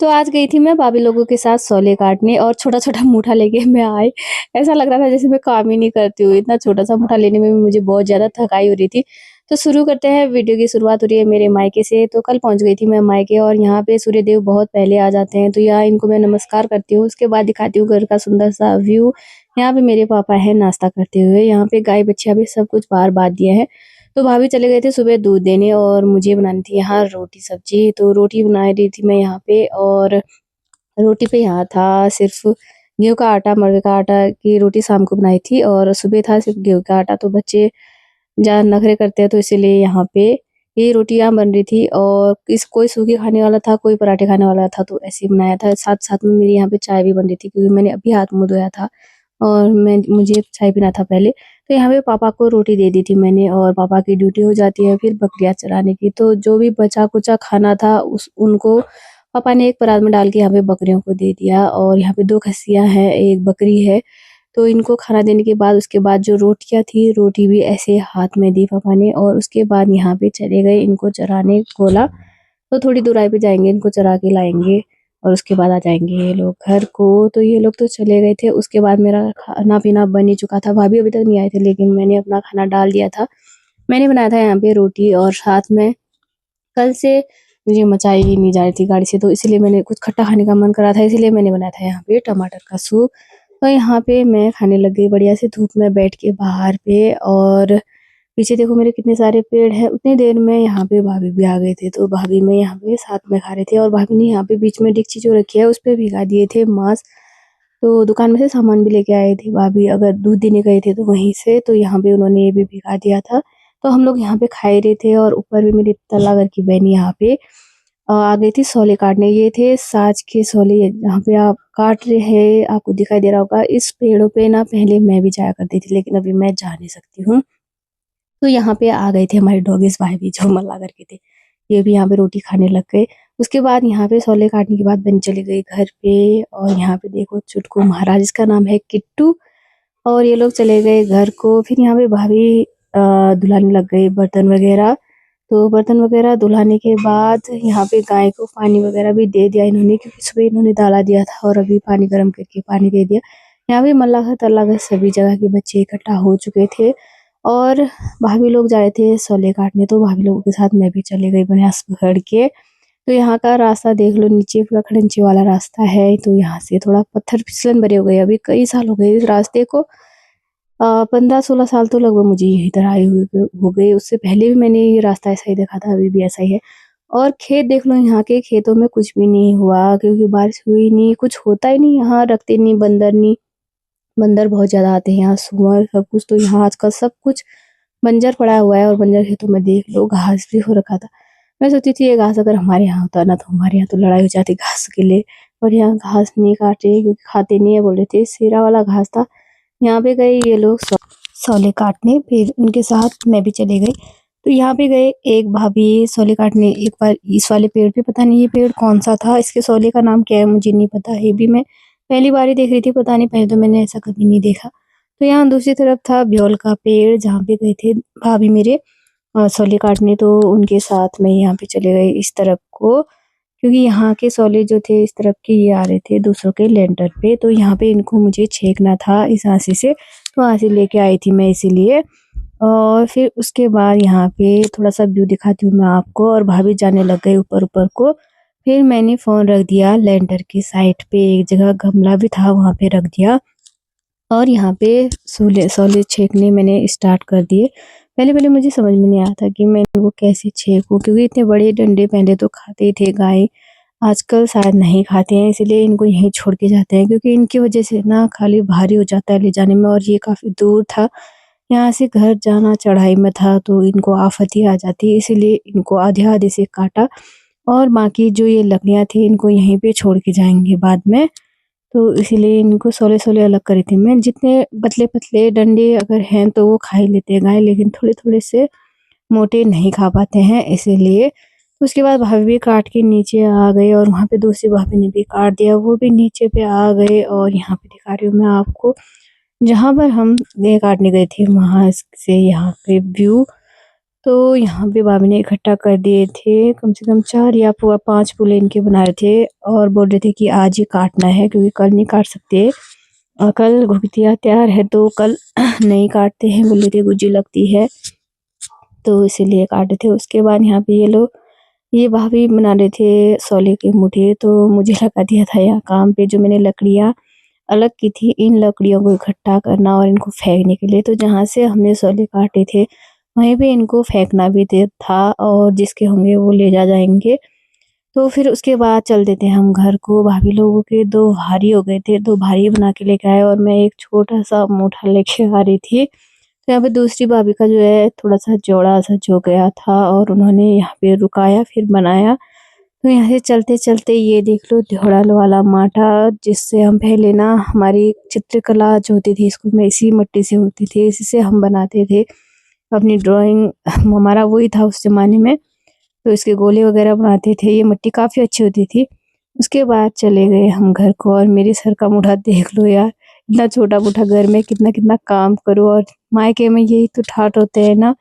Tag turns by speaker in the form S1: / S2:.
S1: तो आज गई थी मैं भाभी लोगों के साथ सोले काटने और छोटा-छोटा मूठा लेके मैं आई। ऐसा लग रहा था जैसे मैं काम ही नहीं करती हूँ, इतना छोटा-सा मूठा लेने में भी मुझे बहुत ज़्यादा थकाई हो रही थी। तो शुरू करते हैं, वीडियो की शुरुआत हो रही है मेरे मायके से। तो कल पहुँच गई थी मैं मायके और यहाँ पे सूर्यदेव बहुत पहले आ जाते हैं, तो यहाँ इनको मैं नमस्कार करती हूँ। उसके बाद दिखाती हूँ घर का सुंदर-सा व्यू। यहाँ पे मेरे पापा हैं नाश्ता करते हुए, यहाँ पे गाय-बछिया भी सब कुछ बाहर बाँध दिया है। तो भाभी चले गए थे सुबह दूध देने और मुझे बनानी थी यहाँ रोटी-सब्जी। तो रोटी बना रही थी मैं यहाँ पे और रोटी पे यहाँ था सिर्फ़ गेहूँ का आटा, मड़वे का आटा की रोटी शाम को बनाई थी और सुबह था सिर्फ़ गेहूँ का आटा। तो बच्चे ज़्यादा नखरे करते हैं तो इसीलिए यहाँ पे ये रोटियाँ बन रही थी और कोई सूखी खाने वाला था, कोई पराठे खाने वाला था, तो ऐसे ही बनाया था। साथ-साथ में मेरी यहाँ पे चाय भी बन रही थी क्योंकि मैंने अभी हाथ-मुँह धोया था और मुझे चाय पीना था पहले। तो यहाँ पे पापा को रोटी दे दी थी मैंने और पापा की ड्यूटी हो जाती है फिर बकरियाँ चराने की। तो जो भी बचा-कुचा खाना था उस उनको पापा ने एक परात में डाल के यहाँ पे बकरियों को दे दिया और यहाँ पे 2 खस्सियाँ हैं, 1 बकरी है। तो इनको खाना देने के बाद उसके बाद जो रोटियाँ थी, रोटी भी ऐसे हाथ में दी पापा ने और उसके बाद यहाँ पे चले गए इनको चराने बोला। तो थोड़ी दूराई पे जाएँगे, इनको चरा के लाएँगे और उसके बाद आ जाएँगे ये लोग घर को। तो ये लोग तो चले गए थे, उसके बाद मेरा खाना-पीना बन ही चुका था। भाभी अभी तक नहीं आए थे लेकिन मैंने अपना खाना डाल दिया था। मैंने बनाया था यहाँ पे रोटी और साथ में कल से मुझे मचाई ही नहीं जा रही थी गाड़ी से, तो इसलिए मैंने कुछ खट्टा खाने का मन कर रहा था, इसीलिए मैंने बनाया था यहाँ पे टमाटर का सूप। तो यहाँ पे मैं खाने लग गई बढ़िया से धूप में बैठ के बाहर पे और पीछे देखो मेरे कितने सारे पेड़ हैं। उतनी देर में यहाँ पे भाभी भी आ गए थे, तो भाभी मैं यहाँ पे साथ में खा रहे थे और भाभी ने यहाँ पे बीच में डेगची जो रखी है, उसपे भिगा दिए थे मांस। तो दुकान में से सामान भी लेके आए थे भाभी, अगर दूध देने गए थे तो वहीं से, तो यहाँ पे उन्होंने ये भी भिगा दिया था। तो हम लोग यहाँ पे खा ही रहे थे और ऊपर भी मेरी तल्ला घर की बहन यहाँ पे आ गई थी सोले काटने। ये थे साज के सोले जहाँ पे आप काट रहे हैं, आपको दिखाई दे रहा होगा। इस पेड़ों पे ना पहले मैं भी जाया करती थी लेकिन अभी मैं जा नहीं सकती हूँ। तो यहाँ पे आ गए थे हमारे डॉगीज़ भाई भी जो मल्ला करके थे। ये भी यहाँ पे रोटी खाने लग गए। उसके बाद यहाँ पे सोले काटने के बाद बहन चली गई घर पे और यहाँ पे देखो चुटकू महाराज, इसका नाम है किट्टू, और ये लोग चले गए घर को। फिर यहाँ पे भाभी धुलाने लग गई बर्तन वगैरह। तो बर्तन वगैरह धुलाने के बाद यहाँ पे गाय को पानी वगैरह भी दे दिया इन्होंने क्योंकि सुबह इन्होंने डाला दिया था और अभी पानी गर्म करके पानी दे दिया। यहाँ पे मल्ला घर तल्ला घर सभी जगह के बच्चे इकट्ठा हो चुके थे और भाभी लोग जा रहे थे सोले काटने, तो भाभी लोगों के साथ मैं भी चली गई भैंस पकड़ के। तो यहाँ का रास्ता देख लो, नीचे पूरा खड़ंजे वाला रास्ता है, तो यहाँ से थोड़ा पत्थर फिसलन भरे हो गए। अभी कई साल हो गए इस रास्ते को, 15-16 साल तो लगभग मुझे ये इधर आए हुए हो गए। उससे पहले भी मैंने ये रास्ता ऐसा ही देखा था, अभी भी ऐसा ही है। और खेत देख लो, यहाँ के खेतों में कुछ भी नहीं हुआ क्योंकि बारिश हुई नहीं, कुछ होता ही नहीं यहाँ, रखते नहीं बंदर नहीं। बंदर बहुत ज़्यादा आते हैं यहाँ, सुअर सब कुछ, तो यहाँ आजकल सब कुछ बंजर पड़ा हुआ है और बंजर खेतों में देख लो घास भी हो रखा था। मैं सोचती थी ये घास अगर हमारे यहाँ होता ना तो हमारे यहाँ तो लड़ाई हो जाती घास के लिए, और यहाँ घास नहीं काटे क्योंकि खाते नहीं है बोल रहे थे, सेरा वाला घास था। यहाँ पे गए ये लोग सोले काटने, फिर उनके साथ मैं भी चली गई। तो यहाँ पे गए एक भाभी सोले काटने, एक बार इस वाले पेड़ पे, पता नहीं ये पेड़ कौन-सा था, इसके सोले का नाम क्या है मुझे नहीं पता, ये भी मैं पहली बार ही देख रही थी, पता नहीं पहले तो मैंने ऐसा कभी नहीं देखा। तो यहाँ दूसरी तरफ था ब्योल का पेड़ जहाँ पे गए थे भाभी मेरे सोले काटने, तो उनके साथ मैं यहाँ पे चले गए इस तरफ को क्योंकि यहाँ के सोले जो थे इस तरफ के ये आ रहे थे दूसरों के लेंटर पे, तो यहाँ पे इनको मुझे छेकना था इस हांसी से, तो हांसी लेके आई थी मैं इसीलिए। और फिर उसके बाद यहाँ पे थोड़ा-सा व्यू दिखाती हूँ मैं आपको, और भाभी जाने लग गए ऊपर-ऊपर को। फिर मैंने फ़ोन रख दिया लेंटर की साइड पे, एक जगह गमला भी था वहाँ पे रख दिया और यहाँ पे सोले सोले छेकने मैंने स्टार्ट कर दिए। पहले-पहले मुझे समझ में नहीं आया था कि मैं इनको कैसे छेकूँ क्योंकि इतने बड़े डंडे पहले तो खाते ही थे गाय, आजकल शायद नहीं खाते हैं इसलिए इनको यहीं छोड़ के जाते हैं क्योंकि इनकी वज़ह से ना खाली भारी हो जाता है ले जाने में, और ये काफ़ी दूर था। यहाँ से घर जाना चढ़ाई में था तो इनको आफ़त ही आ जाती, इसीलिए इनको आधे-आधे से काटा और बाकी जो ये लकड़ियाँ थी इनको यहीं पे छोड़ के जाएँगे बाद में। तो इसीलिए इनको सोले-सोले अलग करी थी मैं। जितने पतले-पतले डंडे अगर हैं तो वो खा ही लेते हैं गाय, लेकिन थोड़े-थोड़े से मोटे नहीं खा पाते हैं इसीलिए। उसके बाद भाभी भी काट के नीचे आ गए और वहाँ पे दूसरी भाभी ने भी काट दिया, वो भी नीचे पे आ गए और यहाँ पे दिखा रही हूँ मैं आपको, जहाँ पर हम ये काटने गए थे वहाँ से यहाँ पे व्यू। तो यहाँ पे भाभी ने इकट्ठा कर दिए थे, कम से कम 4 या 5 पुले इनके बना रहे थे और बोल रहे थे कि आज ही काटना है क्योंकि कल नहीं काट सकते। कल घुघतिया तैयार है तो कल नहीं काटते हैं, बोल रहे थे गुज्जी लगती है, तो इसीलिए काटे थे। उसके बाद यहाँ पे ये भाभी बना रहे थे सोले के मुठे, तो मुझे लगा दिया था यहाँ काम पे जो मैंने लकड़ियाँ अलग की थी, इन लकड़ियों को इकट्ठा करना और इनको फेंकने के लिए। तो जहाँ से हमने सोले काटे थे वहीं पे इनको फेंकना भी था और जिसके होंगे वो ले जाएंगे। तो फिर उसके बाद चल देते हैं हम घर को। भाभी लोगों के 2 भारी हो गए थे, 2 भारी बना के लेके आए और मैं एक छोटा-सा मुठा लेके आ रही थी। तो यहाँ पे दूसरी भाभी का जो है थोड़ा-सा चौड़ा-सा हो गया था और उन्होंने यहाँ पे रुकाया फिर बनाया। तो यहाँ से चलते-चलते ये देख लो देवड़ाल वाला माठा, जिससे हम पहले ना हमारी चित्रकला जो होती थी स्कूल में इसी मिट्टी से होती थी, इसी से हम बनाते थे अपनी ड्राइंग। हमारा वही था उस ज़माने में, तो इसके गोले वगैरह बनाते थे, ये मिट्टी काफ़ी अच्छी होती थी। उसके बाद चले गए हम घर को और मेरे सर का मुँह देख लो यार, इतना छोटा-मोटा घर में कितना-कितना काम करूँ और मायके में यही तो ठाट होते हैं ना